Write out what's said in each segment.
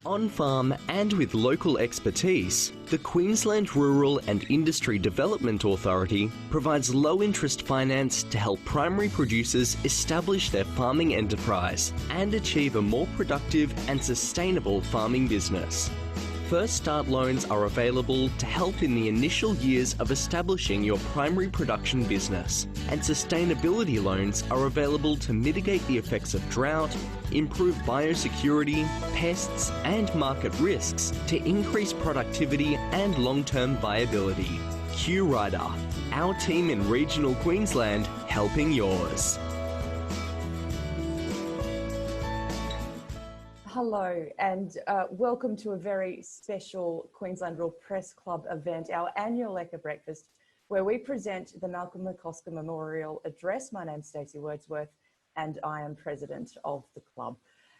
On farm and with local expertise, the Queensland Rural and Industry Development Authority provides low-interest finance to help primary producers establish their farming enterprise and achieve a more productive and sustainable farming business. First Start loans are available to help in the initial years of establishing your primary production business, and sustainability loans are available to mitigate the effects of drought, improve biosecurity, pests and market risks to increase productivity and long-term viability. Q-Rider, our team in regional Queensland helping yours. Hello and welcome to a very special Queensland Rural Press Club event, our annual EKKA breakfast, where we present the Malcolm McCosker Memorial Address. My name's Stacey Wordsworth and I am president of the club.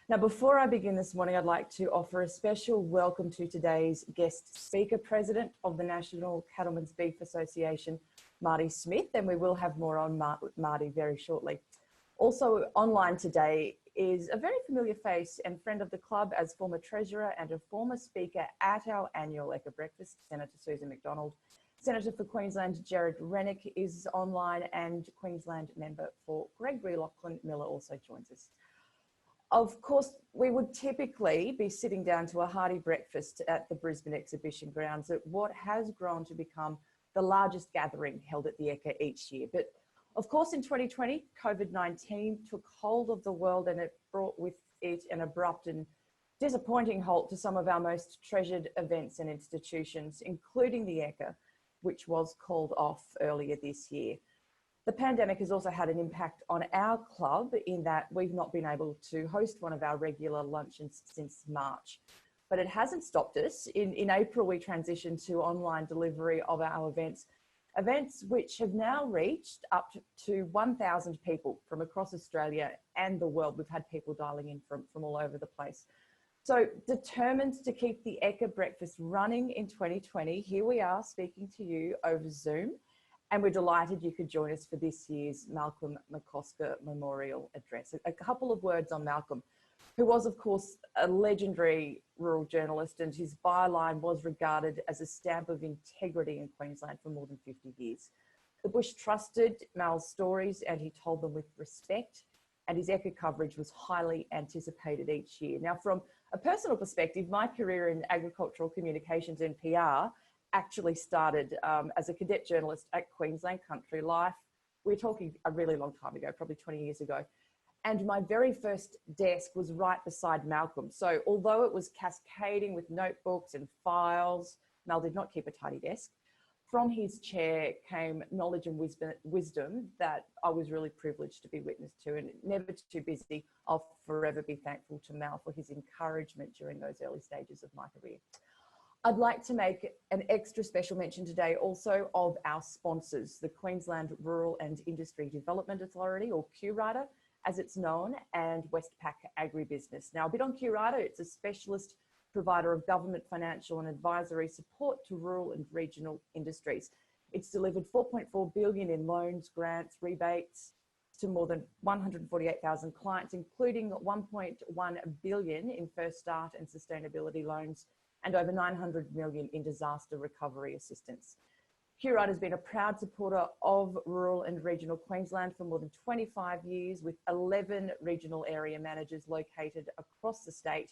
Now, before I begin this morning, I'd like to offer a special welcome to today's guest speaker, President of the National Cattlemen's Beef Association, Marty Smith, and we will have more on Marty very shortly. Also online today is a very familiar face and friend of the club as former treasurer and a former speaker at our annual EKKA breakfast, Senator Susan McDonald. Senator for Queensland, Jared Rennick is online, and Queensland member for Gregory Lachlan Miller also joins us. Of course, we would typically be sitting down to a hearty breakfast at the Brisbane Exhibition Grounds at what has grown to become the largest gathering held at the EKKA each year. But of course, in 2020, COVID-19 took hold of the world, and it brought with it an abrupt and disappointing halt to some of our most treasured events and institutions, including the EKKA, which was called off earlier this year. The pandemic has also had an impact on our club in that we've not been able to host one of our regular luncheons since March. But it hasn't stopped us. In April, we transitioned to online delivery of our events which have now reached up to 1,000 people from across Australia and the world. We've had people dialing in from all over the place. So determined to keep the EKKA breakfast running in 2020, here we are speaking to you over Zoom, and we're delighted you could join us for this year's Malcolm McCosker Memorial Address. A couple of words on Malcolm, who was, of course, a legendary rural journalist, and his byline was regarded as a stamp of integrity in Queensland for more than 50 years. The bush trusted Mal's stories and he told them with respect, and his EKKA coverage was highly anticipated each year. Now, from a personal perspective, my career in agricultural communications and PR actually started as a cadet journalist at Queensland Country Life. We're talking a really long time ago, probably 20 years ago. And my very first desk was right beside Malcolm. So although it was cascading with notebooks and files, Mal did not keep a tidy desk. From his chair came knowledge and wisdom that I was really privileged to be witness to, and never too busy. I'll forever be thankful to Mal for his encouragement during those early stages of my career. I'd like to make an extra special mention today also of our sponsors, the Queensland Rural and Industry Development Authority, or Q-Rider, as it's known, and Westpac Agribusiness. Now, a bit on Q-Rider, it's a specialist provider of government financial and advisory support to rural and regional industries. It's delivered $4.4 billion in loans, grants, rebates to more than 148,000 clients, including $1.1 billion in First Start and sustainability loans, and over $900 million in disaster recovery assistance. Q-Rider has been a proud supporter of rural and regional Queensland for more than 25 years, with 11 regional area managers located across the state,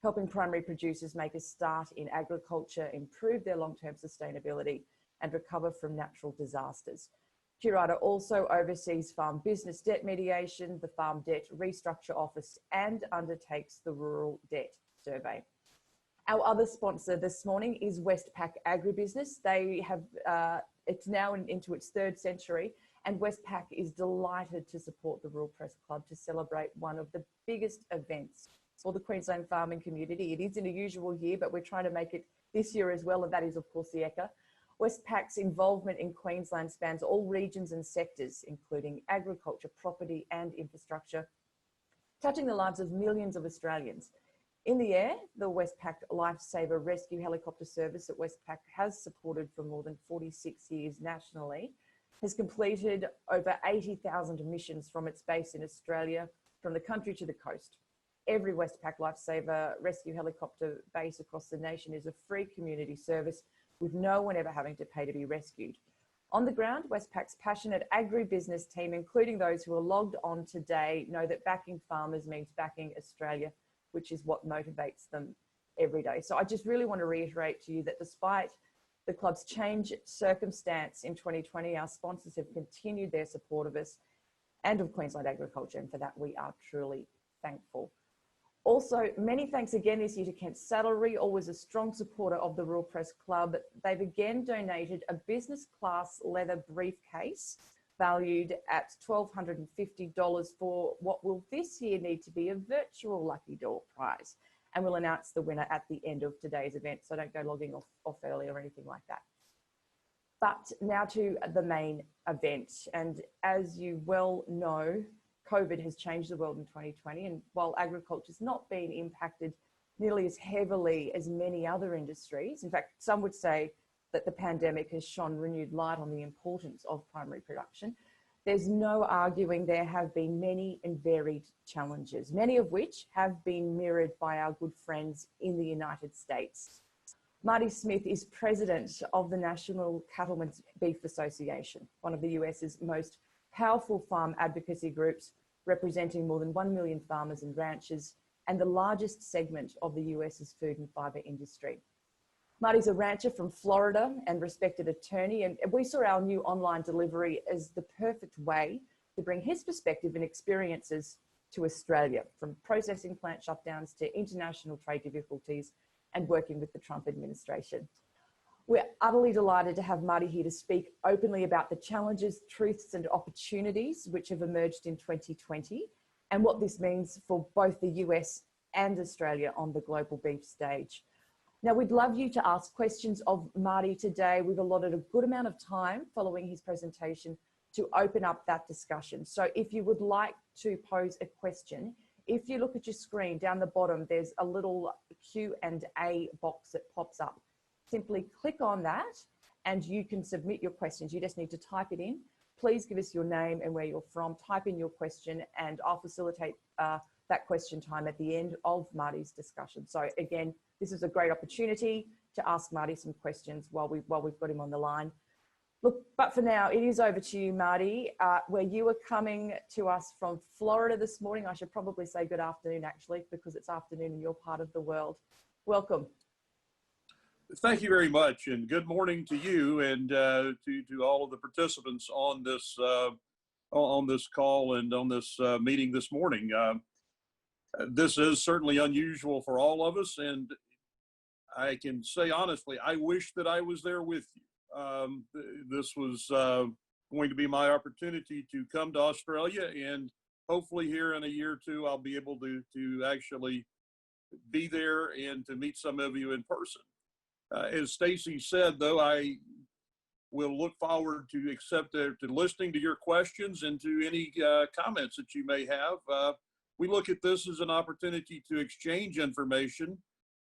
helping primary producers make a start in agriculture, improve their long-term sustainability, and recover from natural disasters. Q-Rider also oversees farm business debt mediation, the Farm Debt Restructure Office, and undertakes the Rural Debt Survey. Our other sponsor this morning is Westpac Agribusiness. They have, it's now into its third century, and Westpac is delighted to support the Rural Press Club to celebrate one of the biggest events for the Queensland farming community. It isn't a usual year, but we're trying to make it this year as well, and that is, of course, the EKKA. Westpac's involvement in Queensland spans all regions and sectors, including agriculture, property, and infrastructure, touching the lives of millions of Australians. In the air, the Westpac Lifesaver Rescue Helicopter Service that Westpac has supported for more than 46 years nationally has completed over 80,000 missions from its base in Australia, from the country to the coast. every Westpac Lifesaver rescue helicopter base across the nation is a free community service with no one ever having to pay to be rescued. On the ground, Westpac's passionate agribusiness team, including those who are logged on today, know that backing farmers means backing Australia, which is what motivates them every day. So I just really want to reiterate to you that despite the club's change circumstance in 2020, our sponsors have continued their support of us and of Queensland agriculture, and for that we are truly thankful. Also, many thanks again this year to Kent Saddlery, always a strong supporter of the Rural Press Club. They've again donated a business class leather briefcase valued at $1,250 for what will this year need to be a virtual lucky draw prize. And we'll announce the winner at the end of today's event, so don't go logging off early or anything like that. But now to the main event. And as you well know, COVID has changed the world in 2020. And while agriculture's not been impacted nearly as heavily as many other industries, in fact, some would say that the pandemic has shone renewed light on the importance of primary production, there's no arguing there have been many and varied challenges, many of which have been mirrored by our good friends in the United States. Marty Smith is president of the National Cattlemen's Beef Association, one of the US's most powerful farm advocacy groups, representing more than 1 million farmers and ranchers and the largest segment of the US's food and fiber industry. Marty's a rancher from Florida and respected attorney, and we saw our new online delivery as the perfect way to bring his perspective and experiences to Australia, from processing plant shutdowns to international trade difficulties and working with the Trump administration. We're utterly delighted to have Marty here to speak openly about the challenges, truths and opportunities which have emerged in 2020 and what this means for both the US and Australia on the global beef stage. Now, we'd love you to ask questions of Marty today. We've allotted a good amount of time following his presentation to open up that discussion. So if you would like to pose a question, if you look at your screen down the bottom, there's a little Q&A box that pops up. Simply click on that and you can submit your questions. You just need to type it in. Please give us your name and where you're from. Type in your question and I'll facilitate that question time at the end of Marty's discussion. So again, this is a great opportunity to ask Marty some questions while we've got him on the line. Look, but for now, it is over to you, Marty, where you are coming to us from Florida this morning. I should probably say good afternoon, actually, because it's afternoon in your part of the world. Welcome. Thank you very much, and good morning to you and to all of the participants on this call and on this meeting this morning. This is certainly unusual for all of us, and I can say honestly, I wish that I was there with you. This was going to be my opportunity to come to Australia, and hopefully here in a year or two, I'll be able to actually be there and to meet some of you in person. As Stacy said, though, I will look forward to listening to your questions and to any comments that you may have. We look at this as an opportunity to exchange information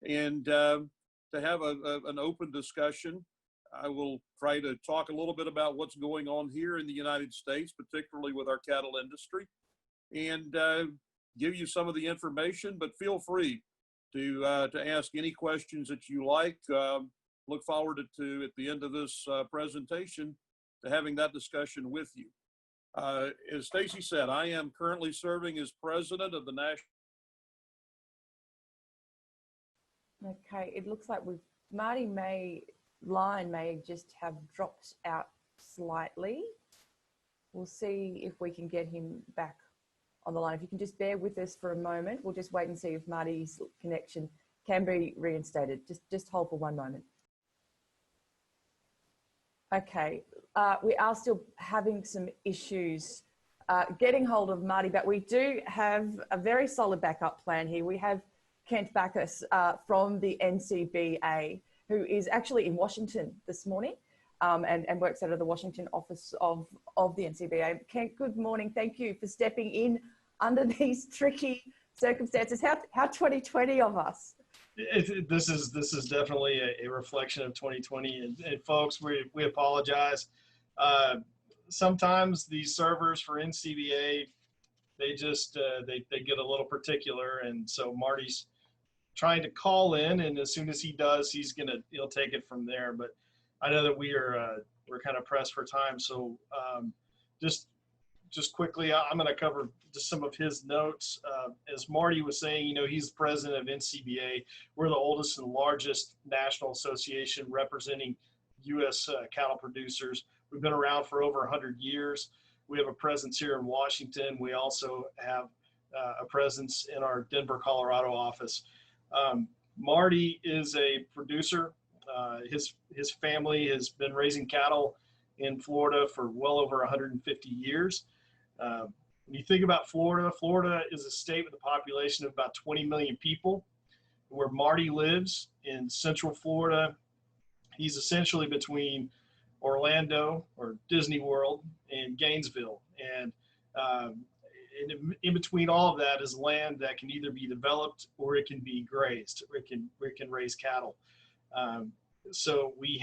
and to have an open discussion. I will try to talk a little bit about what's going on here in the United States, particularly with our cattle industry, and give you some of the information, but feel free to ask any questions that you like. Look forward to at the end of this presentation, to having that discussion with you. As Stacy said, I am currently serving as president of the National. Okay, it looks like Marty line may just have dropped out slightly. We'll see if we can get him back on the line. If you can just bear with us for a moment, we'll just wait and see if Marty's connection can be reinstated. Just hold for one moment. Okay, we are still having some issues getting hold of Marty, but we do have a very solid backup plan here. We have Kent Bacchus from the NCBA, who is actually in Washington this morning and works out of the Washington office of the NCBA. Kent, good morning. Thank you for stepping in under these tricky circumstances. How 2020 of us? This is definitely a reflection of 2020, and folks, we apologize. Sometimes these servers for NCBA they just they get a little particular, and so Marty's trying to call in, and as soon as he does, he'll take it from there. But I know that we're kind of pressed for time, so just quickly, I'm going to cover just some of his notes. As Marty was saying, you know, he's president of NCBA. We're the oldest and largest national association representing U.S. Cattle producers. We've been around for over 100 years. We have a presence here in Washington. We also have a presence in our Denver, Colorado office. Marty is a producer. His family has been raising cattle in Florida for well over 150 years. When you think about Florida, Florida is a state with a population of about 20 million people. Where Marty lives in Central Florida, he's essentially between Orlando or Disney World and Gainesville. And in between all of that is land that can either be developed or it can be grazed, or it can raise cattle. So we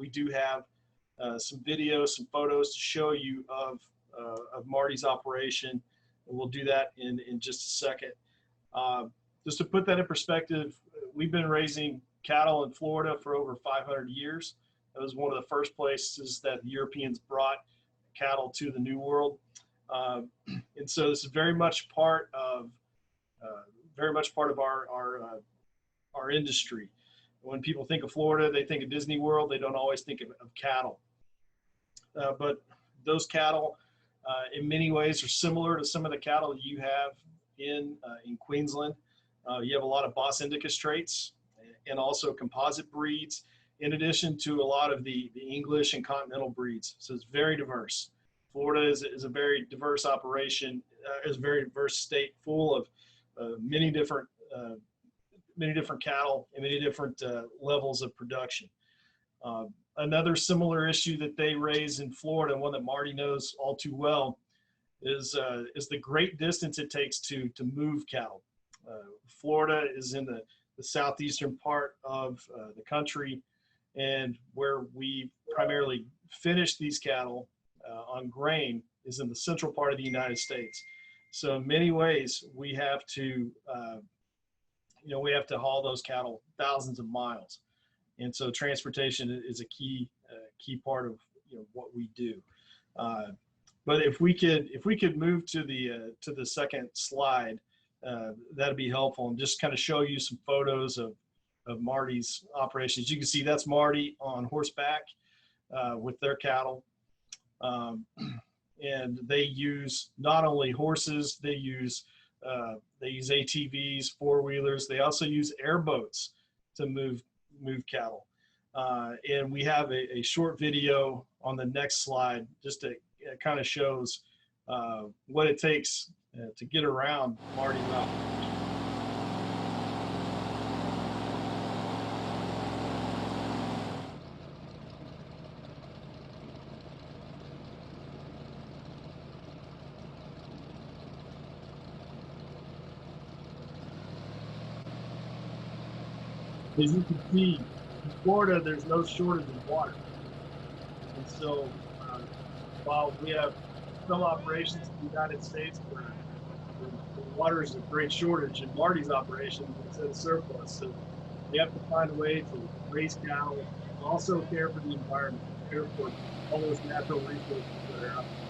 do have some videos, some photos to show you of Marty's operation, and we'll do that in just a second. Just to put that in perspective, we've been raising cattle in Florida for over 500 years. That was one of the first places that the Europeans brought cattle to the New World, and so this is very much part of our industry. When people think of Florida, they think of Disney World. They don't always think of cattle, but those cattle, in many ways, are similar to some of the cattle you have in Queensland. You have a lot of Bos Indicus traits and also composite breeds, in addition to a lot of the English and continental breeds. So it's very diverse. Florida is a very diverse operation, is a very diverse state, full of many different cattle and many different levels of production. Another similar issue that they raise in Florida, and one that Marty knows all too well, is the great distance it takes to move cattle. Florida is in the southeastern part of the country, and where we primarily finish these cattle on grain is in the central part of the United States. So in many ways, we have to haul those cattle thousands of miles, and so transportation is a key part of what we do. But if we could move to the second slide, that'd be helpful, and just kind of show you some photos of Marty's operations. You can see that's Marty on horseback with their cattle, and they use not only horses, they use ATVs, four-wheelers. They also use airboats to move cattle. And we have a short video on the next slide, just to kind of shows what it takes to get around Marty's operation. As you can see, in Florida, there's no shortage of water. And so while we have some operations in the United States where water is a great shortage, in Marty's operation, it's at a surplus. So we have to find a way to raise cattle, also care for the environment, care for all those natural resources that are out there.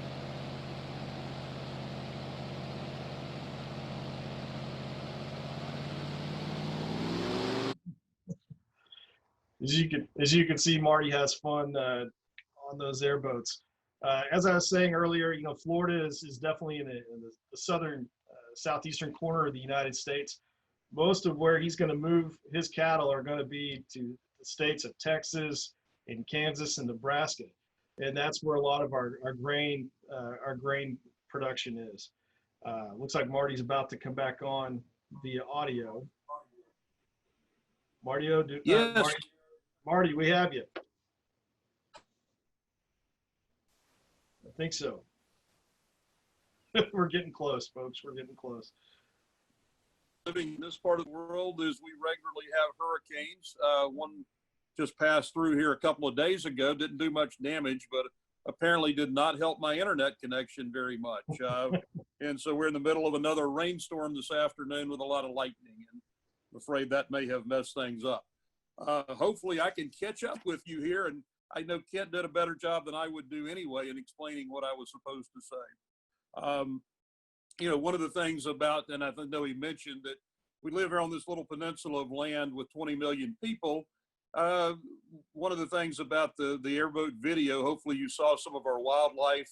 As you can see, Marty has fun on those airboats. As I was saying earlier, Florida is definitely in the southern, southeastern corner of the United States. Most of where he's going to move his cattle are going to be to the states of Texas and Kansas and Nebraska, and that's where a lot of our grain production is. Looks like Marty's about to come back on via audio. Yes. Marty, we have you. I think so. We're getting close, folks. We're getting close. Living in this part of the world is we regularly have hurricanes. One just passed through here a couple of days ago, didn't do much damage, but apparently did not help my internet connection very much. And so we're in the middle of another rainstorm this afternoon with a lot of lightning, and I'm afraid that may have messed things up. Hopefully I can catch up with you here, and I know Kent did a better job than I would do anyway in explaining what I was supposed to say. You know, one of the things about, and I know he mentioned that we live here on this little peninsula of land with 20 million people. One of the things about the airboat video, hopefully you saw some of our wildlife.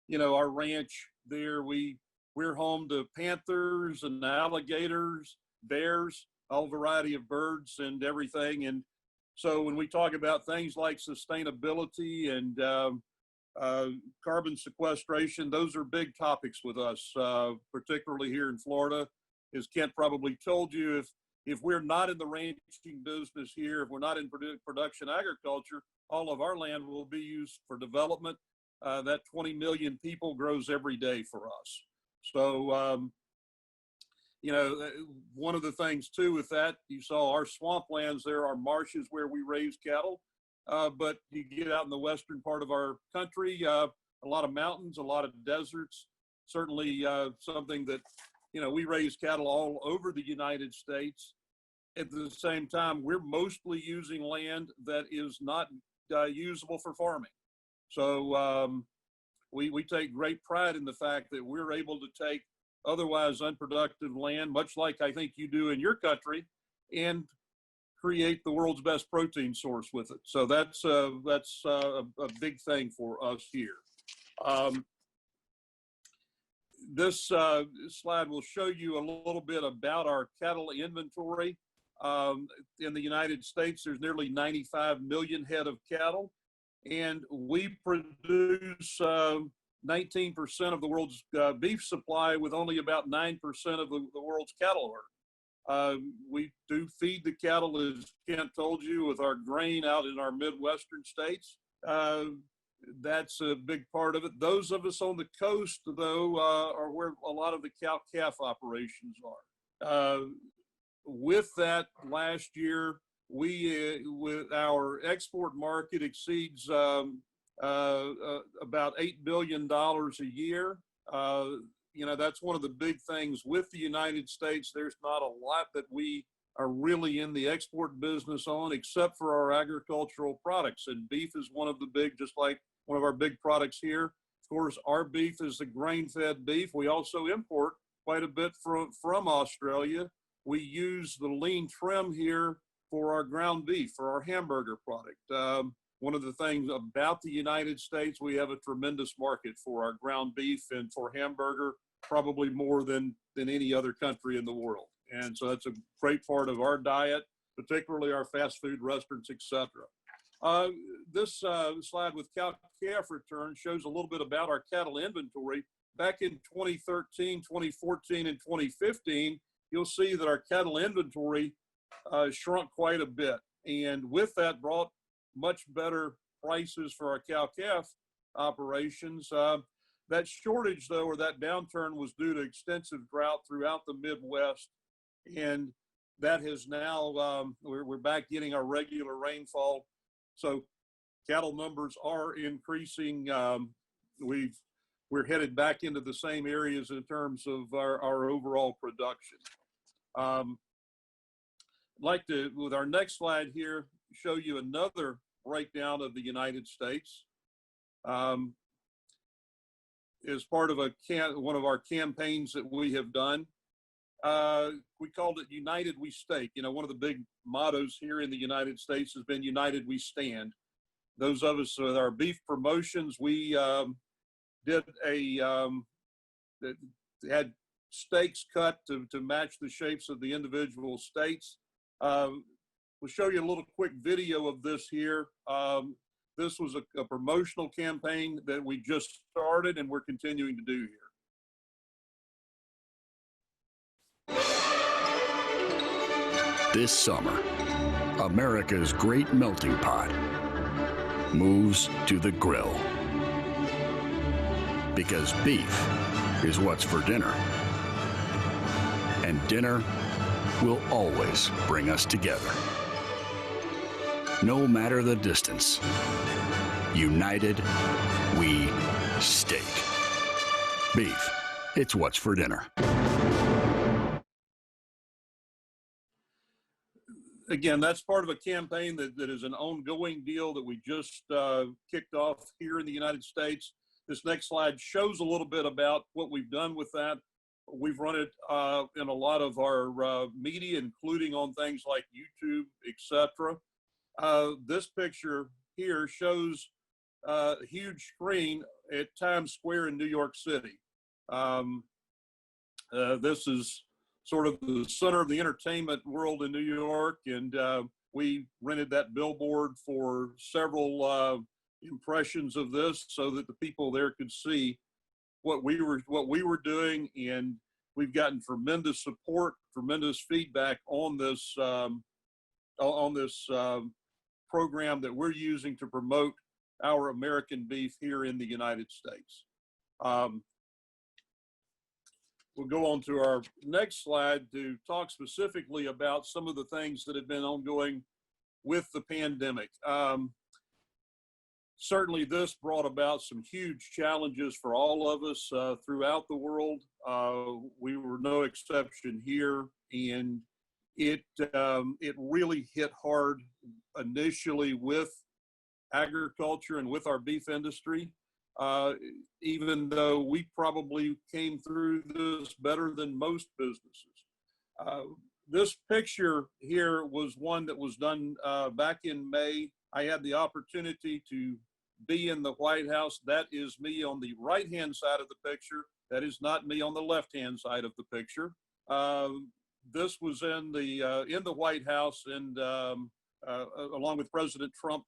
You know, our ranch there, we're home to panthers and alligators, bears, all variety of birds and everything. And so when we talk about things like sustainability and carbon sequestration, those are big topics with us, particularly here in Florida. As Kent probably told you, if we're not in the ranching business here, if we're not in production agriculture, all of our land will be used for development. That 20 million people grows every day for us. So, you know, one of the things too with that, you saw our swamplands there, our marshes where we raise cattle. But you get out in the western part of our country, a lot of mountains, a lot of deserts, certainly something that, you know, we raise cattle all over the United States. At the same time, we're mostly using land that is not usable for farming. So we take great pride in the fact that we're able to take otherwise unproductive land, much like I think you do in your country, and create the world's best protein source with it. So that's a big thing for us here. This slide will show you a little bit about our cattle inventory. In the United States, there's nearly 95 million head of cattle, and we produce 19% of the world's beef supply with only about 9% of the world's cattle herd. We do feed the cattle, as Kent told you, with our grain out in our Midwestern states. That's a big part of it. Those of us on the coast, though, are where a lot of the cow-calf operations are. With that, last year, with our export market exceeds about $8 billion a year. You know, that's one of the big things with the United States. There's not a lot that we are really in the export business on, except for our agricultural products. And beef is one of the big, just like one of our big products here. Of course, our beef is the grain-fed beef. We also import quite a bit from Australia. We use the lean trim here for our ground beef, for our hamburger product. One of the things about the United States, we have a tremendous market for our ground beef and for hamburger, probably more than any other country in the world. And so that's a great part of our diet, particularly our fast food restaurants, etc. This slide with cow-calf return shows a little bit about our cattle inventory. Back in 2013, 2014, and 2015, you'll see that our cattle inventory shrunk quite a bit. And with that brought much better prices for our cow-calf operations. That shortage, though, or that downturn was due to extensive drought throughout the Midwest. And that has now, we're back getting our regular rainfall. So cattle numbers are increasing. We're headed back into the same areas in terms of our overall production. I'd like to, with our next slide here, show you another breakdown of the United States. As part of one of our campaigns that we have done, we called it United We Stake. You know, one of the big mottos here in the United States has been United We Stand. Those of us with our beef promotions, we did had stakes cut to match the shapes of the individual states. We'll show you a little quick video of this here. This was a promotional campaign that we just started and we're continuing to do here. This summer, America's great melting pot moves to the grill. Because beef is what's for dinner. And dinner will always bring us together. No matter the distance, united we stake. Beef. It's what's for dinner. Again, that's part of a campaign that is an ongoing deal that we just kicked off here in the United States. This next slide shows a little bit about what we've done with that. We've run it in a lot of our media, including on things like YouTube, etc. This picture here shows a huge screen at Times Square in New York City. This is sort of the center of the entertainment world in New York, and we rented that billboard for several impressions of this so that the people there could see what we were doing, and we've gotten tremendous support, tremendous feedback on this program that we're using to promote our American beef here in the United States. We'll go on to our next slide to talk specifically about some of the things that have been ongoing with the pandemic. Certainly this brought about some huge challenges for all of us throughout the world. We were no exception here, and it really hit hard initially with agriculture and with our beef industry. Even though we probably came through this better than most businesses. This picture here was one that was done back in May. I had the opportunity to be in the White House. That is me on the right-hand side of the picture. That is not me on the left-hand side of the picture. This was in the White House, and along with President Trump,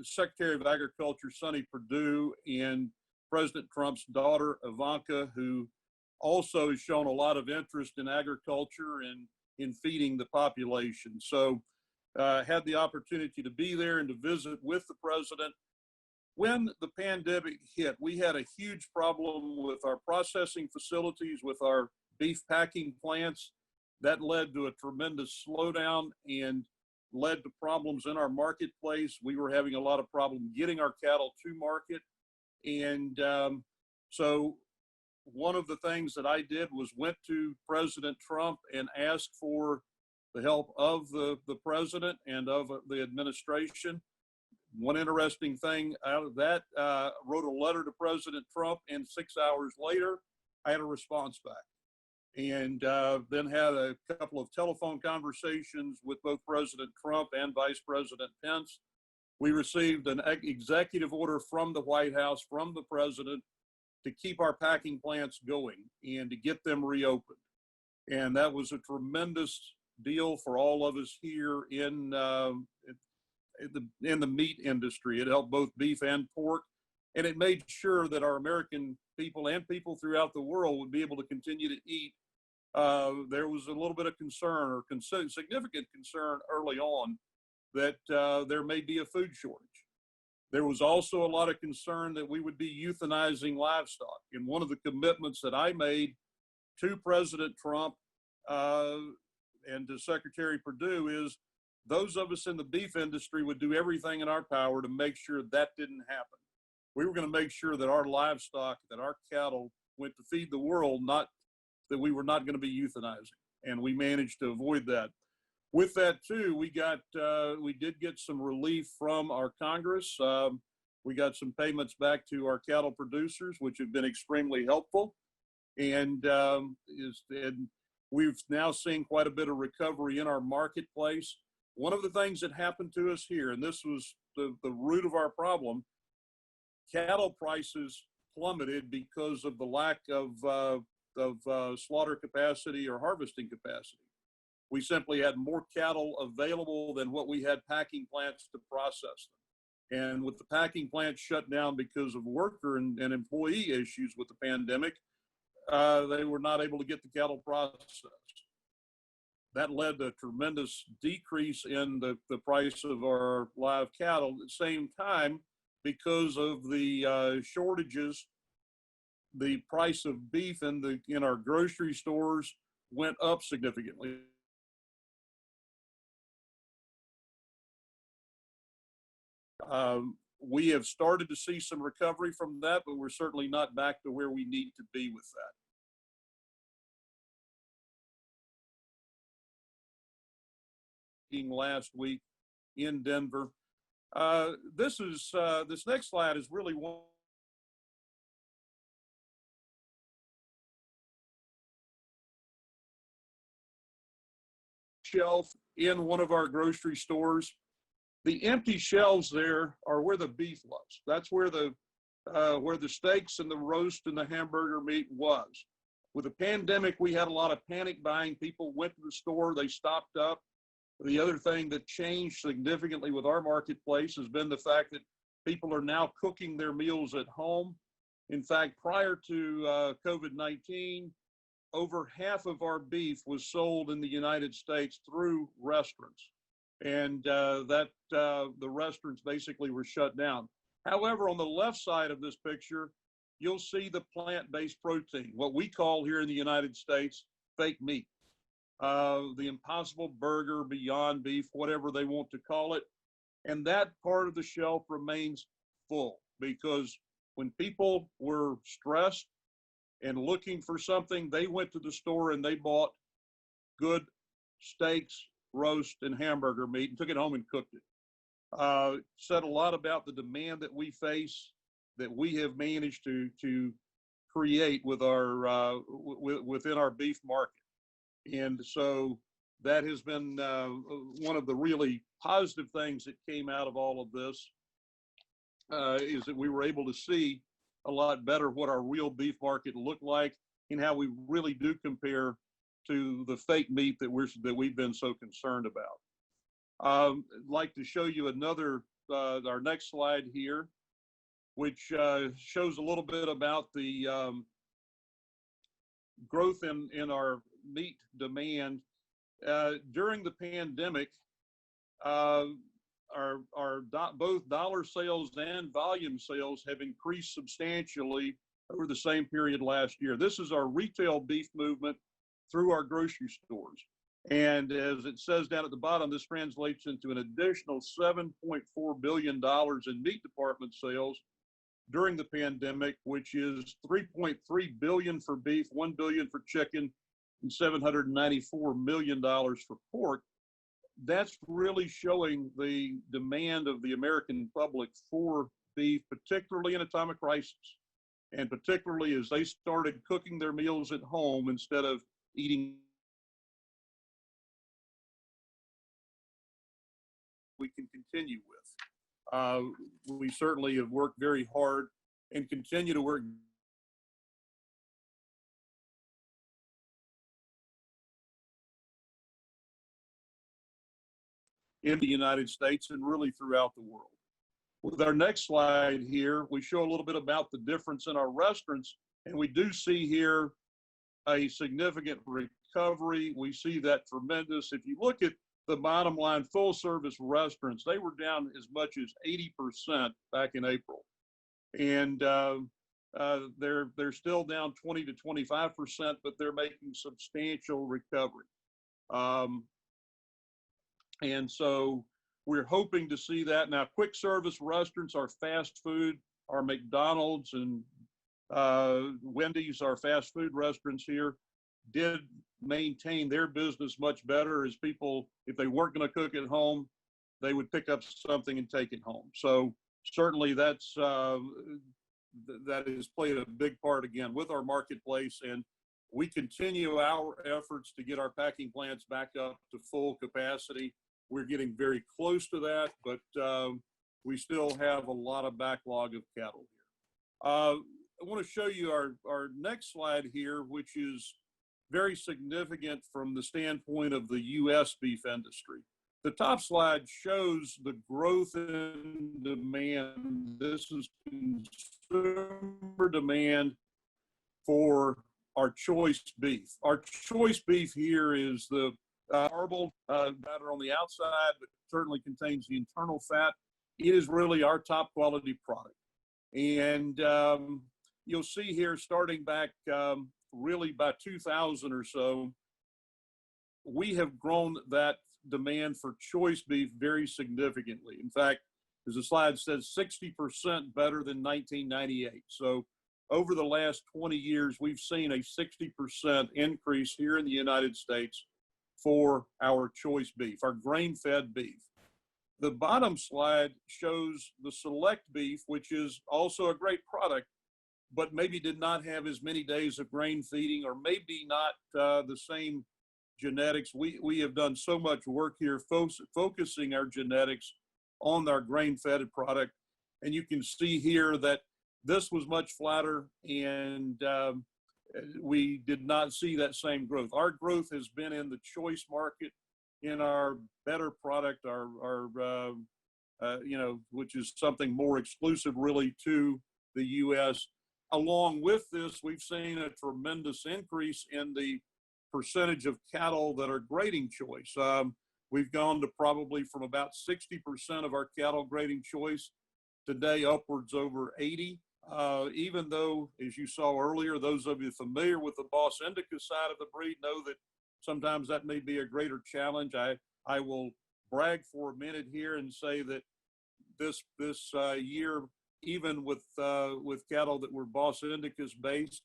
Secretary of Agriculture Sonny Perdue, and President Trump's daughter Ivanka, who also has shown a lot of interest in agriculture and in feeding the population. So had the opportunity to be there and to visit with the president. When the pandemic hit, we had a huge problem with our processing facilities, with our beef packing plants. That led to a tremendous slowdown and led to problems in our marketplace. We were having a lot of problem getting our cattle to market. And so one of the things that I did was went to President Trump and asked for the help of the president and of the administration. One interesting thing out of that, wrote a letter to President Trump, and 6 hours later, I had a response back. And then had a couple of telephone conversations with both President Trump and Vice President Pence. We received an executive order from the White House, from the president, to keep our packing plants going and to get them reopened. And that was a tremendous deal for all of us here in the meat industry. It helped both beef and pork, and it made sure that our American people and people throughout the world would be able to continue to eat. There was a little bit of concern, or significant concern early on, that there may be a food shortage. There was also a lot of concern that we would be euthanizing livestock. And one of the commitments that I made to President Trump and to Secretary Perdue is those of us in the beef industry would do everything in our power to make sure that didn't happen. We were going to make sure that our livestock, that our cattle went to feed the world, not that we were not going to be euthanizing. And we managed to avoid that. With that too, we did get some relief from our Congress. We got some payments back to our cattle producers, which have been extremely helpful. And we've now seen quite a bit of recovery in our marketplace. One of the things that happened to us here, and this was the root of our problem, cattle prices plummeted because of the lack of slaughter capacity or harvesting capacity. We simply had more cattle available than what we had packing plants to process them. And with the packing plants shut down because of worker and employee issues with the pandemic, they were not able to get the cattle processed. That led to a tremendous decrease in the price of our live cattle. At the same time, because of the shortages, the price of beef in our grocery stores went up significantly. We have started to see some recovery from that, but we're certainly not back to where we need to be with that. last week in Denver. This next slide is really one shelf in one of our grocery stores. The empty shelves there are where the beef was. That's where the steaks and the roast and the hamburger meat was. With the pandemic, we had a lot of panic buying. People went to the store, they stocked up. The other thing that changed significantly with our marketplace has been the fact that people are now cooking their meals at home. In fact, prior to COVID-19, over half of our beef was sold in the United States through restaurants. And the restaurants basically were shut down. However, on the left side of this picture, you'll see the plant-based protein, what we call here in the United States, fake meat. The Impossible Burger, Beyond Beef, whatever they want to call it. And that part of the shelf remains full because when people were stressed and looking for something, they went to the store and they bought good steaks, roast, and hamburger meat and took it home and cooked it. Said a lot about the demand that we face, that we have managed to create with our within our beef market. And so that has been one of the really positive things that came out of all of this, is that we were able to see a lot better what our real beef market looked like and how we really do compare to the fake meat that we've been so concerned about. I'd like to show you another, our next slide here, which shows a little bit about the growth in our meat demand. During the pandemic, both dollar sales and volume sales have increased substantially over the same period last year. This is our retail beef movement through our grocery stores. And as it says down at the bottom, this translates into an additional $7.4 billion in meat department sales during the pandemic, which is $3.3 billion for beef, $1 billion for chicken, and $794 million for pork. That's really showing the demand of the American public for beef, particularly in a time of crisis, and particularly as they started cooking their meals at home instead of eating. We can continue with. We certainly have worked very hard and continue to work in the United States and really throughout the world. With our next slide here, we show a little bit about the difference in our restaurants, and we do see here a significant recovery. We see that tremendous. If you look at the bottom line, full service restaurants, they were down as much as 80% back in April. And they're still down 20 to 25%, but they're making substantial recovery. And so we're hoping to see that. Now, quick service restaurants, our fast food, our McDonald's and Wendy's, our fast food restaurants here, did maintain their business much better as people, if they weren't going to cook at home, they would pick up something and take it home. So certainly that has played a big part again with our marketplace, and we continue our efforts to get our packing plants back up to full capacity. We're getting very close to that, but we still have a lot of backlog of cattle here. I want to show you our next slide here, which is very significant from the standpoint of the U.S. beef industry. The top slide shows the growth in demand. This is consumer demand for our choice beef. Our choice beef here is the marbled batter on the outside, but certainly contains the internal fat. It is really our top quality product. And you'll see here, starting back really by 2000 or so, we have grown that demand for choice beef very significantly. In fact, as the slide says, 60% better than 1998. So over the last 20 years, we've seen a 60% increase here in the United States for our choice beef, our grain-fed beef. The bottom slide shows the select beef, which is also a great product, but maybe did not have as many days of grain feeding, or maybe not the same genetics. We have done so much work here focusing our genetics on our grain-fed product. And you can see here that this was much flatter, and we did not see that same growth. Our growth has been in the choice market, in our better product, which is something more exclusive really to the U.S. Along with this, we've seen a tremendous increase in the percentage of cattle that are grading choice. We've gone to probably from about 60% of our cattle grading choice today upwards over 80. Even though, as you saw earlier, those of you familiar with the Bos Indica side of the breed know that sometimes that may be a greater challenge. I will brag for a minute here and say that this year, even with cattle that were Bos Indicas based,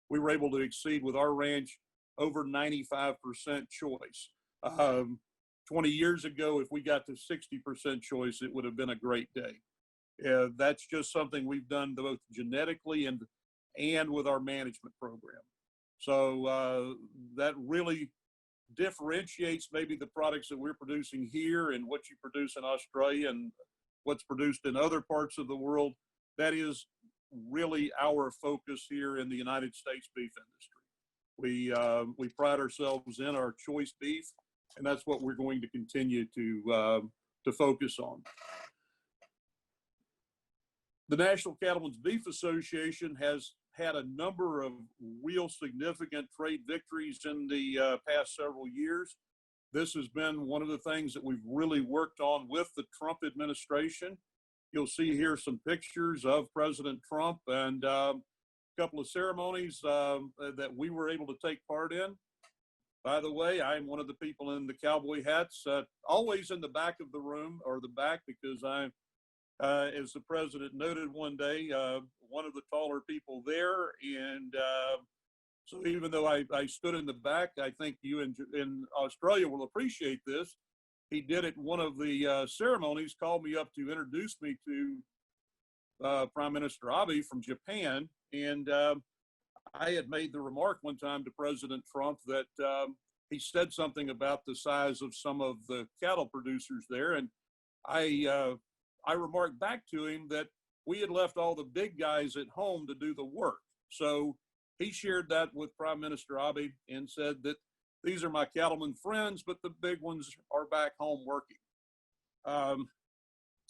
we were able to exceed with our ranch over 95% choice. 20 years ago, if we got to 60% choice, it would have been a great day. That's just something we've done both genetically and with our management program. So that really differentiates maybe the products that we're producing here and what you produce in Australia and what's produced in other parts of the world. That is really our focus here in the United States beef industry. We pride ourselves in our choice beef, and that's what we're going to continue to focus on. The National Cattlemen's Beef Association has had a number of real significant trade victories in the past several years. This has been one of the things that we've really worked on with the Trump administration. You'll see here some pictures of President Trump and a couple of ceremonies that we were able to take part in. By the way, I'm one of the people in the cowboy hats, always in the back of the room, or the back, because I'm, as the president noted one day, one of the taller people there. And so even though I stood in the back, I think you in Australia will appreciate this. He did at one of the ceremonies, called me up to introduce me to Prime Minister Abe from Japan. And I had made the remark one time to President Trump that he said something about the size of some of the cattle producers there. And I remarked back to him that we had left all the big guys at home to do the work. So he shared that with Prime Minister Abe and said that these are my cattlemen friends, but the big ones are back home working.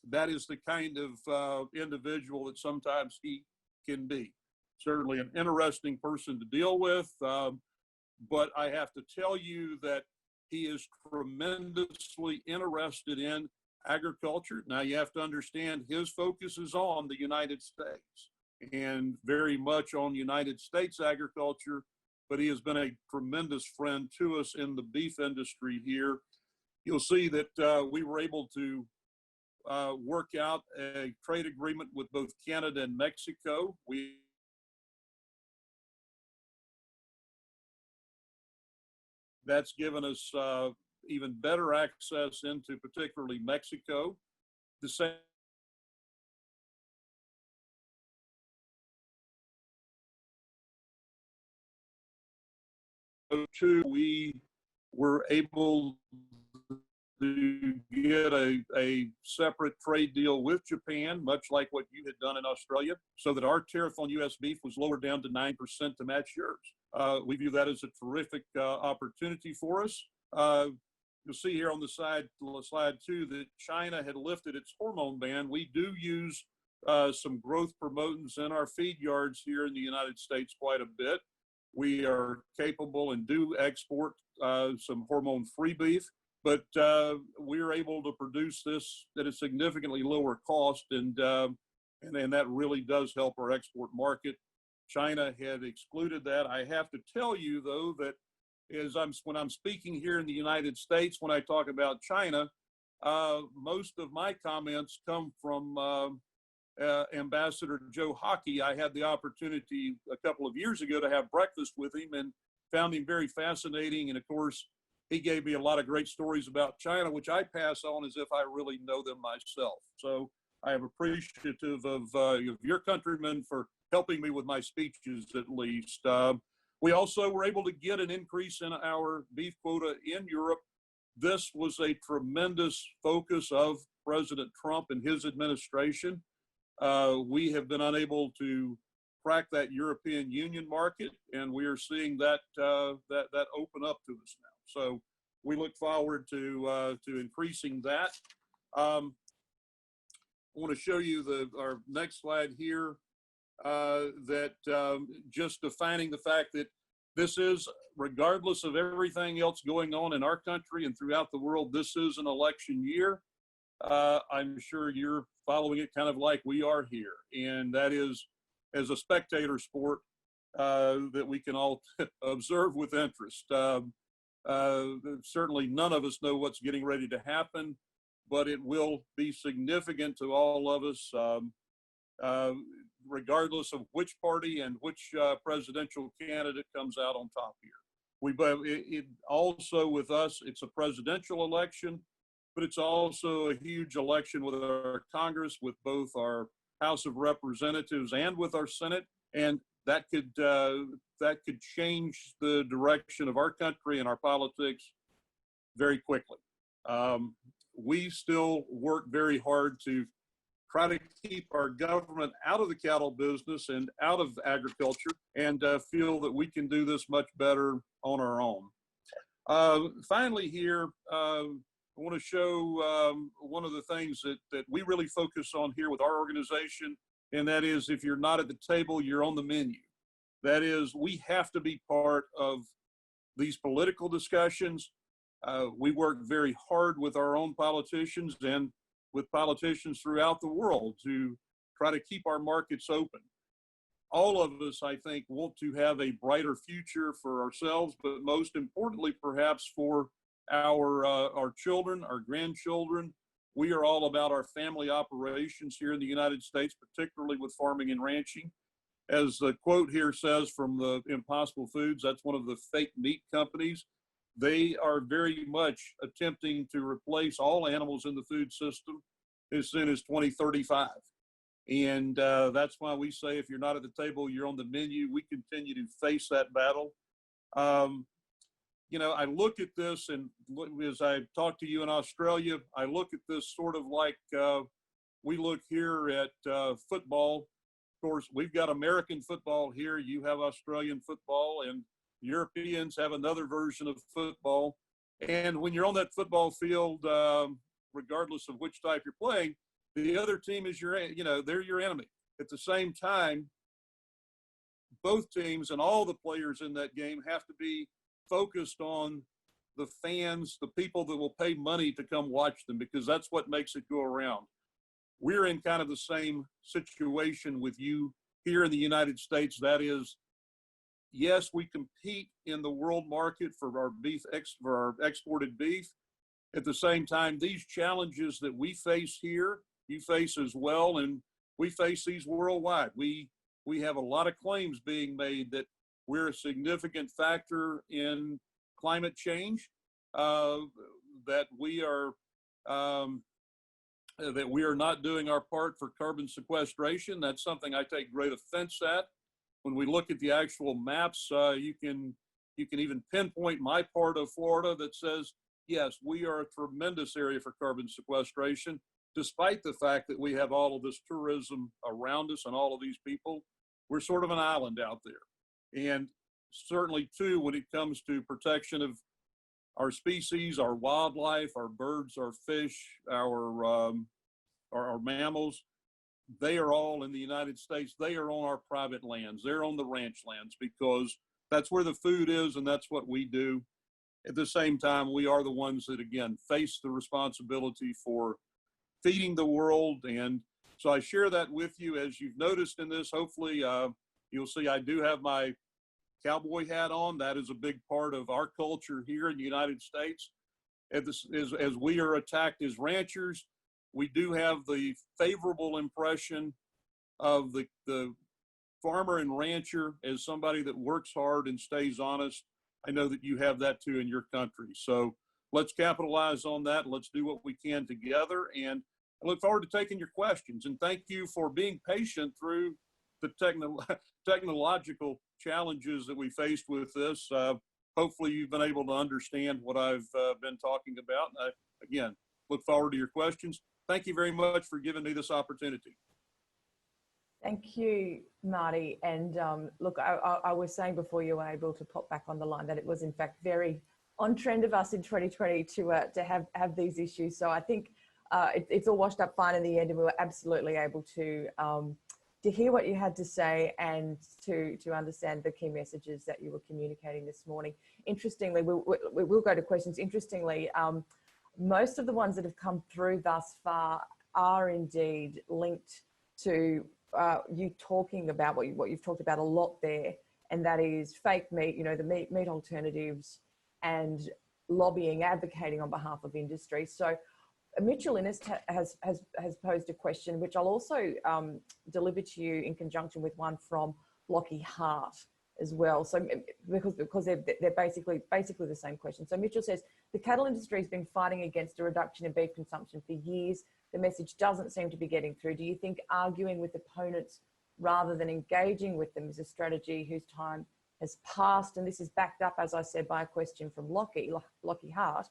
That is the kind of individual that sometimes he can be. Certainly an interesting person to deal with, but I have to tell you that he is tremendously interested in agriculture. Now you have to understand his focus is on the United States and very much on United States agriculture, but he has been a tremendous friend to us in the beef industry here. You'll see that we were able to work out a trade agreement with both Canada and Mexico. That's given us even better access into particularly Mexico. The same we were able to get a separate trade deal with Japan, much like what you had done in Australia, so that our tariff on U.S. beef was lowered down to 9% to match yours. We view that as a terrific opportunity for us. You'll see here on the slide too that China had lifted its hormone ban. We do use some growth promotants in our feed yards here in the United States quite a bit. We are capable and do export some hormone-free beef, but we are able to produce this at a significantly lower cost, and that really does help our export market. China had excluded that. I have to tell you, though, that when I'm speaking here in the United States, when I talk about China, most of my comments come from Ambassador Joe Hockey. I had the opportunity a couple of years ago to have breakfast with him and found him very fascinating. And of course, he gave me a lot of great stories about China, which I pass on as if I really know them myself. So I am appreciative of your countrymen for helping me with my speeches, at least. We also were able to get an increase in our beef quota in Europe. This was a tremendous focus of President Trump and his administration. We have been unable to crack that European Union market, and we are seeing that that open up to us now. So we look forward to increasing that. I want to show you our next slide here. Just defining the fact that this is, regardless of everything else going on in our country and throughout the world, this is an election year. I'm sure you're following it kind of like we are here, and that is as a spectator sport that we can all observe with interest. Certainly none of us know what's getting ready to happen, but it will be significant to all of us, regardless of which party and which presidential candidate comes out on top here. Also with us, it's a presidential election, but it's also a huge election with our Congress, with both our House of Representatives and with our Senate, and that could change the direction of our country and our politics very quickly. We still work very hard to try to keep our government out of the cattle business and out of agriculture, and feel that we can do this much better on our own. Finally here, I want to show one of the things that we really focus on here with our organization, and that is, if you're not at the table, you're on the menu. That is, we have to be part of these political discussions. We work very hard with our own politicians and with politicians throughout the world to try to keep our markets open. All of us, I think, want to have a brighter future for ourselves, but most importantly, perhaps for our children, our grandchildren. We are all about our family operations here in the United States, particularly with farming and ranching. As the quote here says from the Impossible Foods, that's one of the fake meat companies. They are very much attempting to replace all animals in the food system as soon as 2035. And that's why we say, if you're not at the table, you're on the menu. We continue to face that battle. You know, I look at this, and as I talk to you in Australia, I look at this sort of like we look here at football. Of course, we've got American football here. You have Australian football, and Europeans have another version of football. And when you're on that football field, regardless of which type you're playing, the other team is they're your enemy. At the same time, both teams and all the players in that game have to be focused on the fans, the people that will pay money to come watch them, because that's what makes it go around. We're in kind of the same situation with you here in the United States. That is, yes, we compete in the world market for our for our exported beef. At the same time, these challenges that we face here, you face as well, and we face these worldwide. We have a lot of claims being made that we're a significant factor in climate change, that we are not doing our part for carbon sequestration. That's something I take great offense at. When we look at the actual maps, you can even pinpoint my part of Florida that says, yes, we are a tremendous area for carbon sequestration, despite the fact that we have all of this tourism around us and all of these people. We're sort of an island out there. And certainly, too, when it comes to protection of our species, our wildlife, our birds, our fish, our mammals, they are all in the United States. They are on our private lands. They're on the ranch lands, because that's where the food is, and that's what we do. At the same time, we are the ones that, again, face the responsibility for feeding the world. And so I share that with you. As you've noticed in this, hopefully you'll see I do have my cowboy hat on. That is a big part of our culture here in the United States. As we are attacked as ranchers, we do have the favorable impression of the farmer and rancher as somebody that works hard and stays honest. I know that you have that too in your country. So let's capitalize on that. Let's do what we can together. And I look forward to taking your questions. And thank you for being patient through the technological challenges that we faced with this. Hopefully you've been able to understand what I've been talking about. And I, again, look forward to your questions. Thank you very much for giving me this opportunity. Thank you, Marty. And look, I was saying before you were able to pop back on the line that it was in fact very on trend of us in 2020 to have these issues. So I think it's all washed up fine in the end, and we were absolutely able to hear what you had to say and to understand the key messages that you were communicating this morning. Interestingly, we will go to questions. Interestingly, most of the ones that have come through thus far are indeed linked to you talking about what you've talked about a lot there, and that is fake meat, you know, the meat alternatives and lobbying, advocating on behalf of industry. So Mitchell Innes has posed a question, which I'll also deliver to you in conjunction with one from Lockie Hart as well. So because they're basically the same question. So Mitchell says, the cattle industry has been fighting against a reduction in beef consumption for years. The message doesn't seem to be getting through. Do you think arguing with opponents rather than engaging with them is a strategy whose time has passed? And this is backed up, as I said, by a question from Lockie Hart,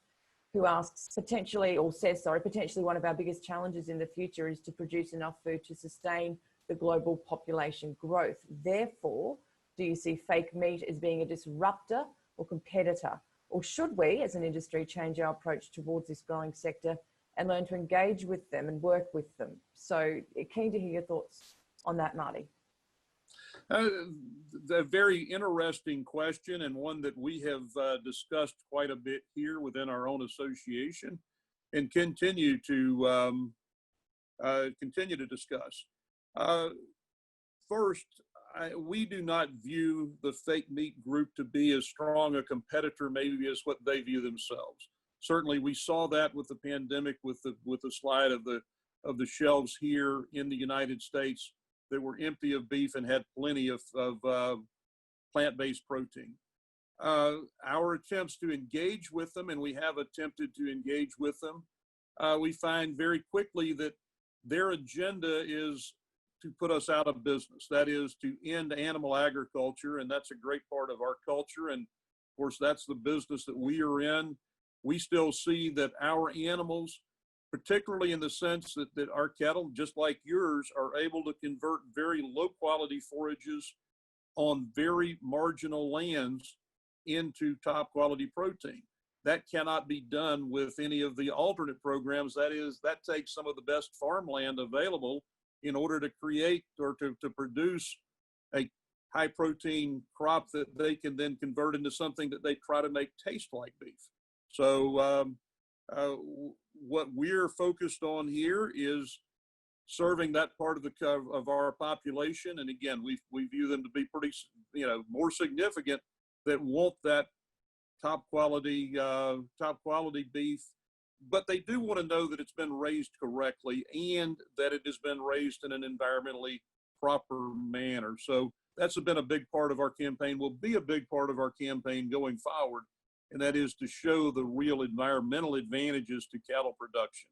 who asks potentially one of our biggest challenges in the future is to produce enough food to sustain the global population growth. Therefore, do you see fake meat as being a disruptor or competitor? Or should we, as an industry, change our approach towards this growing sector and learn to engage with them and work with them? So keen to hear your thoughts on that, Marty. A very interesting question, and one that we have discussed quite a bit here within our own association and continue to discuss. First, we do not view the fake meat group to be as strong a competitor maybe as what they view themselves. Certainly, we saw that with the pandemic, with the slide of the shelves here in the United States that were empty of beef and had plenty of plant-based protein. Our attempts to engage with them, and we have attempted to engage with them, we find very quickly that their agenda is to put us out of business. That is to end animal agriculture, and that's a great part of our culture. And of course, that's the business that we are in. We still see that our animals, particularly in the sense that our cattle, just like yours, are able to convert very low quality forages on very marginal lands into top quality protein. That cannot be done with any of the alternate programs. That takes some of the best farmland available in order to create or to produce a high protein crop that they can then convert into something that they try to make taste like beef. So what we're focused on here is serving that part of our population. And again, we view them to be pretty, more significant, that want that top quality beef, but they do want to know that it's been raised correctly and that it has been raised in an environmentally proper manner. So that's been a big part of our campaign, will be a big part of our campaign going forward, and that is to show the real environmental advantages to cattle production.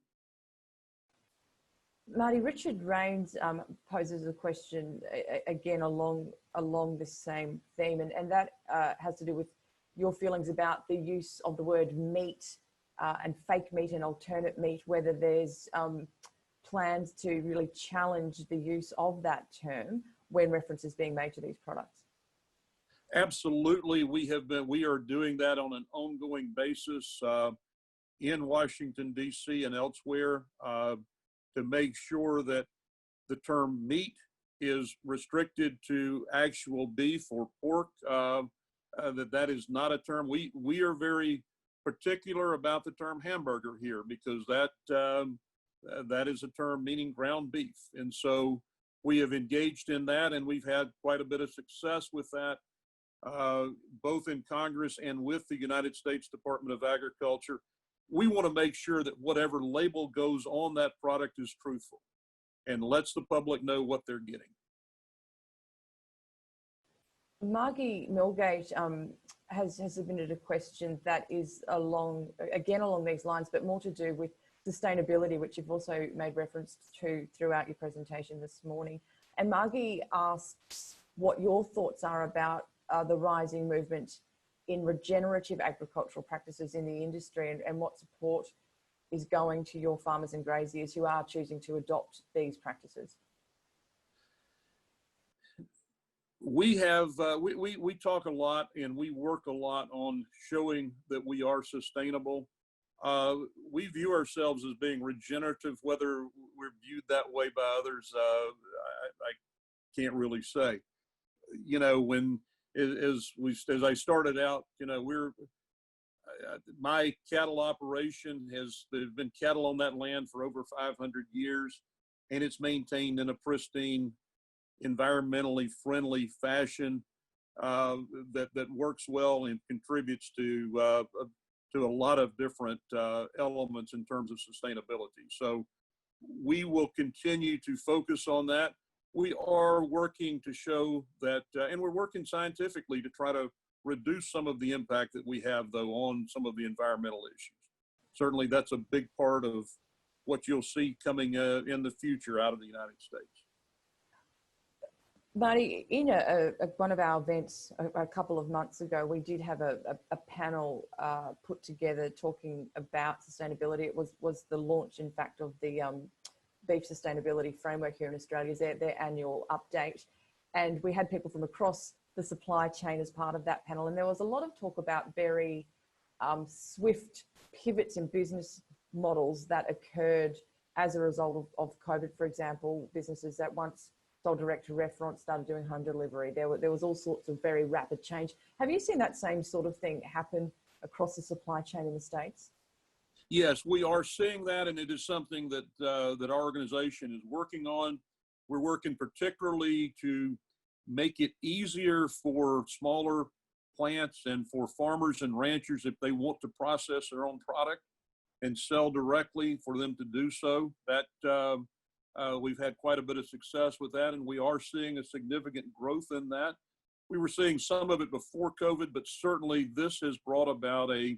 Marty, Richard Rains poses a question again along the same theme, and that has to do with your feelings about the use of the word meat and fake meat and alternate meat, whether there's plans to really challenge the use of that term when reference is being made to these products. Absolutely, we are doing that on an ongoing basis in Washington, D.C. and elsewhere to make sure that the term meat is restricted to actual beef or pork, that is not a term. We are very particular about the term hamburger here, because that is a term meaning ground beef. And so we have engaged in that, and we've had quite a bit of success with that, both in Congress and with the United States Department of Agriculture. We want to make sure that whatever label goes on that product is truthful and lets the public know what they're getting. Margie Milgate has submitted a question that is along these lines, but more to do with sustainability, which you've also made reference to throughout your presentation this morning. And Margie asks what your thoughts are about the rising movement in regenerative agricultural practices in the industry, and what support is going to your farmers and graziers who are choosing to adopt these practices. We have, we talk a lot and we work a lot on showing that we are sustainable. We view ourselves as being regenerative. Whether we're viewed that way by others, I can't really say. You know, as I started out, you know, my cattle operation there's been cattle on that land for over 500 years, and it's maintained in a pristine, environmentally friendly fashion that works well and contributes to a lot of different elements in terms of sustainability. So we will continue to focus on that. We are working to show that, and we're working scientifically to try to reduce some of the impact that we have, though, on some of the environmental issues. Certainly that's a big part of what you'll see coming in the future out of the United States. Marty, in one of our events a couple of months ago, we did have a panel put together talking about sustainability. It was the launch, in fact, of the Beef Sustainability Framework here in Australia, their annual update. And we had people from across the supply chain as part of that panel. And there was a lot of talk about very swift pivots in business models that occurred as a result of COVID. For example, businesses that once sold direct to restaurants started doing home delivery. There was all sorts of very rapid change. Have you seen that same sort of thing happen across the supply chain in the States? Yes, we are seeing that, and it is something that that our organization is working on. We're working particularly to make it easier for smaller plants and for farmers and ranchers, if they want to process their own product and sell directly, for them to do so. That we've had quite a bit of success with that, and we are seeing a significant growth in that. We were seeing some of it before COVID, but certainly this has brought about a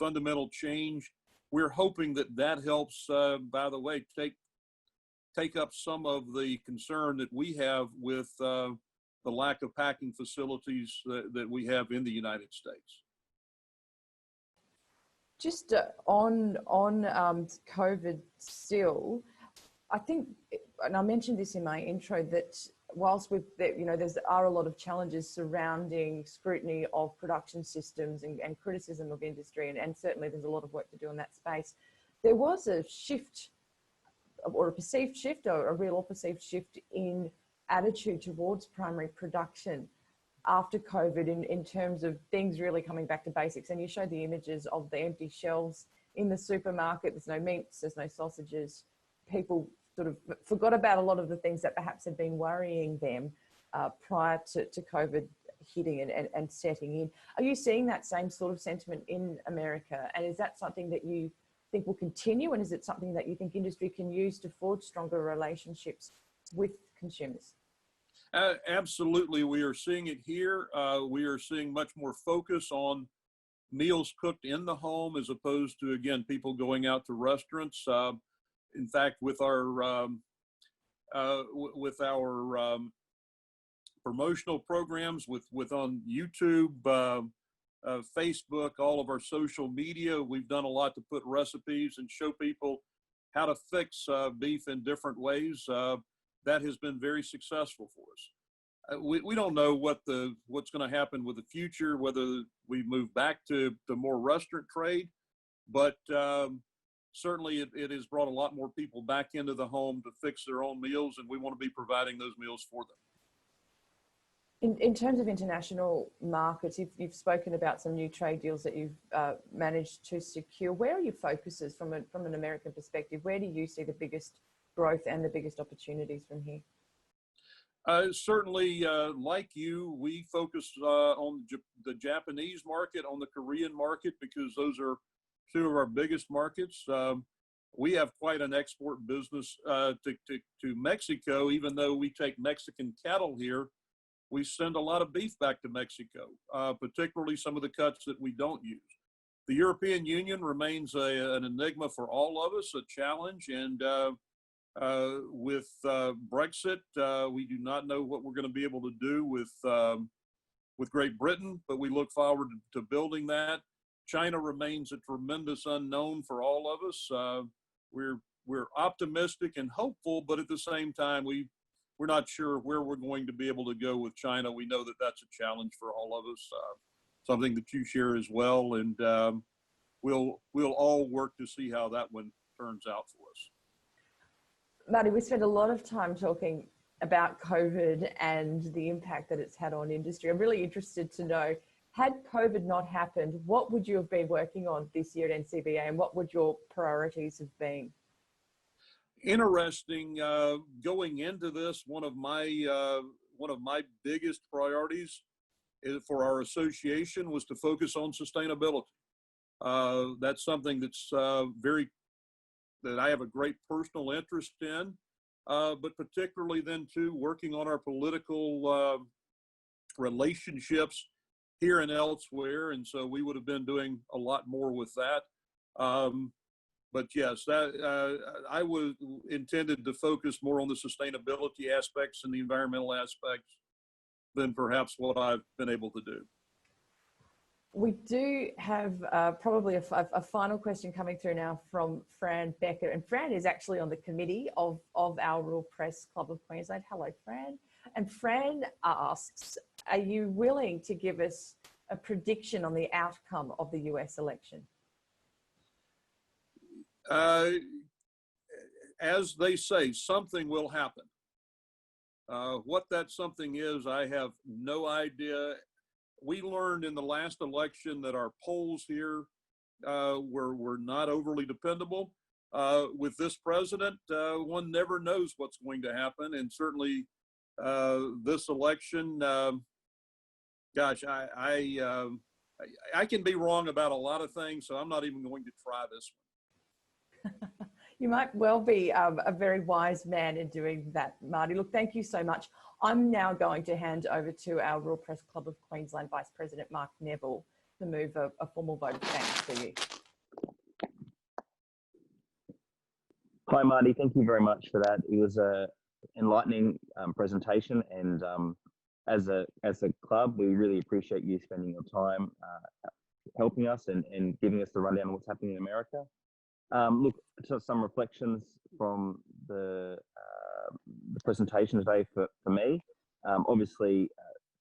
fundamental change. We're hoping that that helps, by the way, take up some of the concern that we have with the lack of packing facilities that we have in the United States. Just on COVID still, I think, and I mentioned this in my intro, that whilst there are a lot of challenges surrounding scrutiny of production systems and criticism of industry, and certainly there's a lot of work to do in that space, there was a shift, or a perceived shift, or a real or perceived shift in attitude towards primary production after COVID in terms of things really coming back to basics. And you showed the images of the empty shelves in the supermarket. There's no meats, there's no sausages. People sort of forgot about a lot of the things that perhaps had been worrying them prior to COVID hitting and setting in. Are you seeing that same sort of sentiment in America? And is that something that you think will continue? And is it something that you think industry can use to forge stronger relationships with consumers? Absolutely. We are seeing it here. We are seeing much more focus on meals cooked in the home, as opposed to, again, people going out to restaurants. In fact, with our promotional programs, with on YouTube, Facebook, all of our social media, we've done a lot to put recipes and show people how to fix beef in different ways. That has been very successful for us. We don't know what's going to happen with the future, whether we move back to more restaurant trade, but certainly it has brought a lot more people back into the home to fix their own meals, and we want to be providing those meals for them. In terms of international markets, you've spoken about some new trade deals that you've managed to secure. Where are your focuses from an American perspective? Where do you see the biggest growth and the biggest opportunities from here? Certainly, like you, we focus on the Japanese market, on the Korean market, because those are two of our biggest markets. We have quite an export business to Mexico, even though we take Mexican cattle here. we send a lot of beef back to Mexico, particularly some of the cuts that we don't use. The European Union remains an enigma for all of us, a challenge, and with Brexit, we do not know what we're going to be able to do with Great Britain, but we look forward to building that. China remains a tremendous unknown for all of us. We're optimistic and hopeful, but at the same time, we're not sure where we're going to be able to go with China. We know that that's a challenge for all of us, something that you share as well, and we'll all work to see how that one turns out for us. Marty, we spent a lot of time talking about COVID and the impact that it's had on industry. I'm really interested to know, had COVID not happened, what would you have been working on this year at NCBA, and what would your priorities have been? Interesting. Going into this, one of my biggest priorities for our association was to focus on sustainability. That's something that's that I have a great personal interest in, but particularly then too working on our political relationships here and elsewhere, and so we would have been doing a lot more with that. But yes, I was intended to focus more on the sustainability aspects and the environmental aspects than perhaps what I've been able to do. We do have probably a final question coming through now from Fran Becker. And Fran is actually on the committee of our Rural Press Club of Queensland. Hello, Fran. And Fran asks, are you willing to give us a prediction on the outcome of the US election? As they say, something will happen. What that something is, I have no idea. We learned in the last election that our polls here were not overly dependable. With this president, one never knows what's going to happen, and certainly this election, gosh, I can be wrong about a lot of things, so I'm not even going to try this one. You might well be a very wise man in doing that, Marty. Look, thank you so much. I'm now going to hand over to our Rural Press Club of Queensland Vice President, Mark Neville, to move a formal vote of thanks to you. Hi, Marty. Thank you very much for that. It was an enlightening presentation, and as a club, we really appreciate you spending your time helping us and giving us the rundown of what's happening in America. Look, so some reflections from the presentation today for me. Obviously,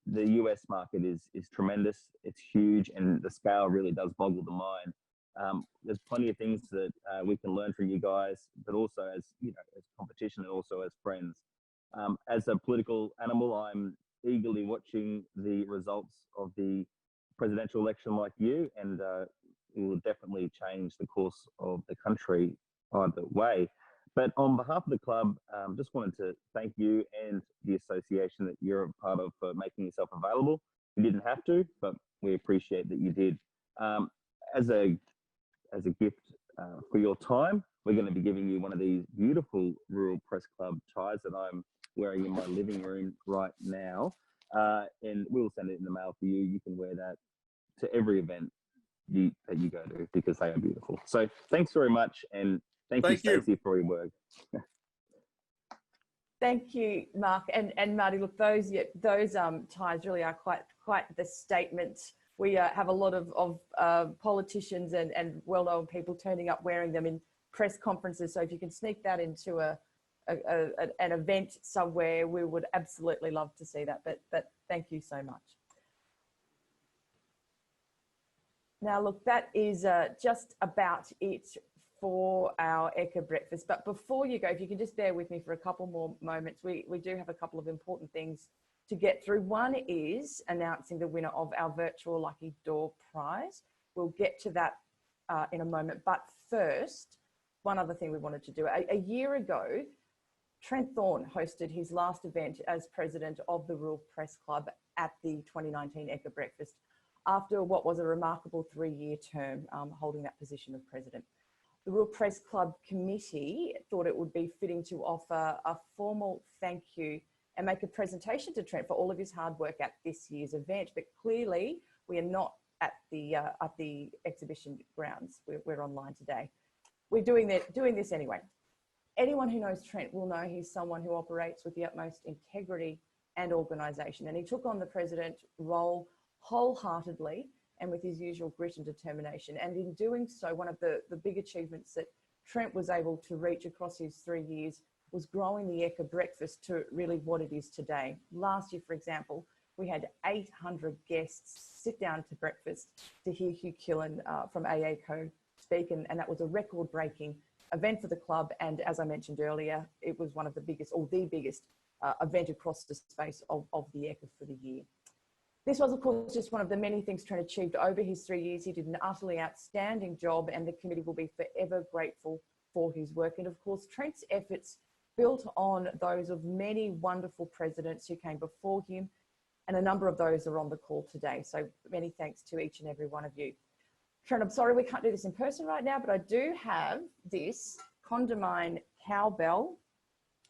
the US market is tremendous. It's huge, and the scale really does boggle the mind. There's plenty of things that we can learn from you guys, but also as as competition and also as friends. As a political animal, I'm eagerly watching the results of the presidential election like you, and it will definitely change the course of the country either way. But on behalf of the club, just wanted to thank you and the association that you're a part of for making yourself available. You didn't have to, but we appreciate that you did. As a gift for your time, we're going to be giving you one of these beautiful Rural Press Club ties that I'm wearing in my living room right now. And we'll send it in the mail for you. You can wear that to every event that you go to, because they are beautiful. So thanks very much, and thank you, Stacey, for your work. Thank you, Mark and Marty. Look, those ties really are quite the statement. We have a lot of politicians and well-known people turning up wearing them in press conferences. So if you can sneak that into an event somewhere, we would absolutely love to see that. But thank you so much. Now, look, that is just about it for our EKKA breakfast. But before you go, if you can just bear with me for a couple more moments, we do have a couple of important things to get through. One is announcing the winner of our virtual Lucky Door prize. We'll get to that in a moment. But first, one other thing we wanted to do. A year ago, Trent Thorne hosted his last event as president of the Rural Press Club at the 2019 EKKA breakfast, after what was a remarkable 3-year term holding that position of president. The Rural Press Club Committee thought it would be fitting to offer a formal thank you and make a presentation to Trent for all of his hard work at this year's event. But clearly we are not at the exhibition grounds. We're online today. We're doing this anyway. Anyone who knows Trent will know he's someone who operates with the utmost integrity and organisation, and he took on the president role wholeheartedly and with his usual grit and determination. And in doing so, one of the big achievements that Trent was able to reach across his 3 years was growing the EKKA breakfast to really what it is today. Last year, for example, we had 800 guests sit down to breakfast to hear Hugh Killen from AACO speak, and that was a record-breaking event for the club. And as I mentioned earlier, it was one of the biggest, or the biggest event across the space of the EKKA for the year. This was, of course, just one of the many things Trent achieved over his 3 years. He did an utterly outstanding job, and the committee will be forever grateful for his work. And of course, Trent's efforts built on those of many wonderful presidents who came before him, and a number of those are on the call today. So many thanks to each and every one of you. Trent, I'm sorry we can't do this in person right now, but I do have this Condamine cowbell.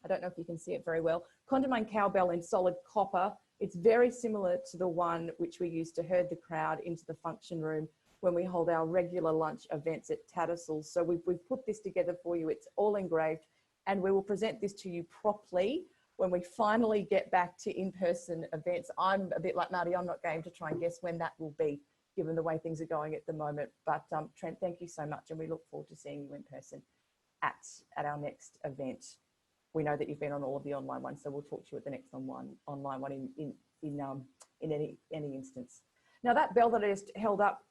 I don't know if you can see it very well. Condamine cowbell in solid copper. It's very similar to the one which we use to herd the crowd into the function room when we hold our regular lunch events at Tattersalls. So we've put this together for you. It's all engraved, and we will present this to you properly when we finally get back to in-person events. I'm a bit like Marty, I'm not game to try and guess when that will be, given the way things are going at the moment. But Trent, thank you so much, and we look forward to seeing you in person at our next event. We know that you've been on all of the online ones, so we'll talk to you at the next online one in any instance. Now, that bell that I just held up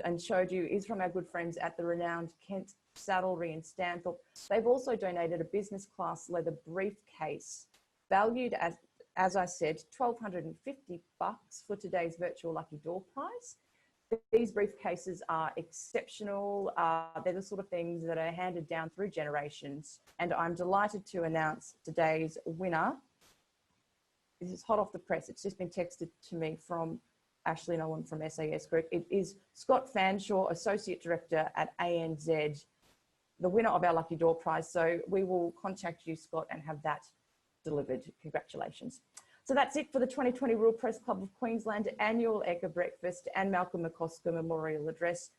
and showed you is from our good friends at the renowned Kent Saddlery in Stanthorpe. They've also donated a business class leather briefcase valued as I said, $1,250 for today's virtual lucky door prize. These briefcases are exceptional. They're the sort of things that are handed down through generations. And I'm delighted to announce today's winner. This is hot off the press. It's just been texted to me from Ashley Nolan from SAS Group. It is Scott Fanshaw, Associate Director at ANZ, the winner of our Lucky Door Prize. So we will contact you, Scott, and have that delivered. Congratulations. So that's it for the 2020 Rural Press Club of Queensland annual EKKA Breakfast and Malcolm McCosker Memorial Address.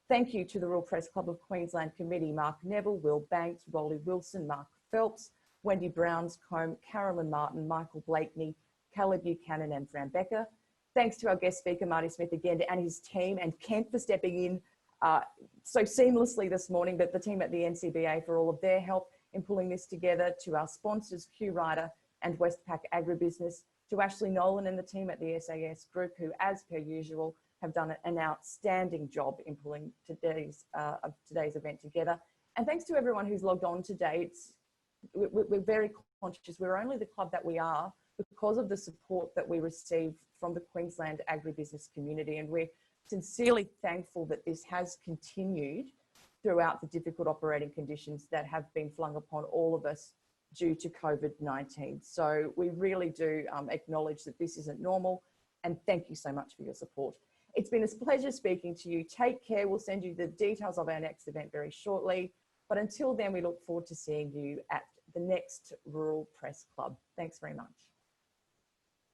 Thank you to the Rural Press Club of Queensland Committee, Mark Neville, Will Banks, Rolly Wilson, Mark Phelps, Wendy Brownscombe, Carolyn Martin, Michael Blakeney, Caleb Buchanan and Fran Becker. Thanks to our guest speaker, Marty Smith again, and his team, and Kent for stepping in so seamlessly this morning, but the team at the NCBA for all of their help in pulling this together, to our sponsors, Q Rider and Westpac Agribusiness, to Ashley Nolan and the team at the SAS Group, who, as per usual, have done an outstanding job in pulling today's event together. And thanks to everyone who's logged on today. We're very conscious. We're only the club that we are because of the support that we receive from the Queensland agribusiness community. And we're sincerely thankful that this has continued throughout the difficult operating conditions that have been flung upon all of us due to COVID-19. So we really do acknowledge that this isn't normal, and thank you so much for your support. It's been a pleasure speaking to you. Take care. We'll send you the details of our next event very shortly. But until then, we look forward to seeing you at the next Rural Press Club. Thanks very much.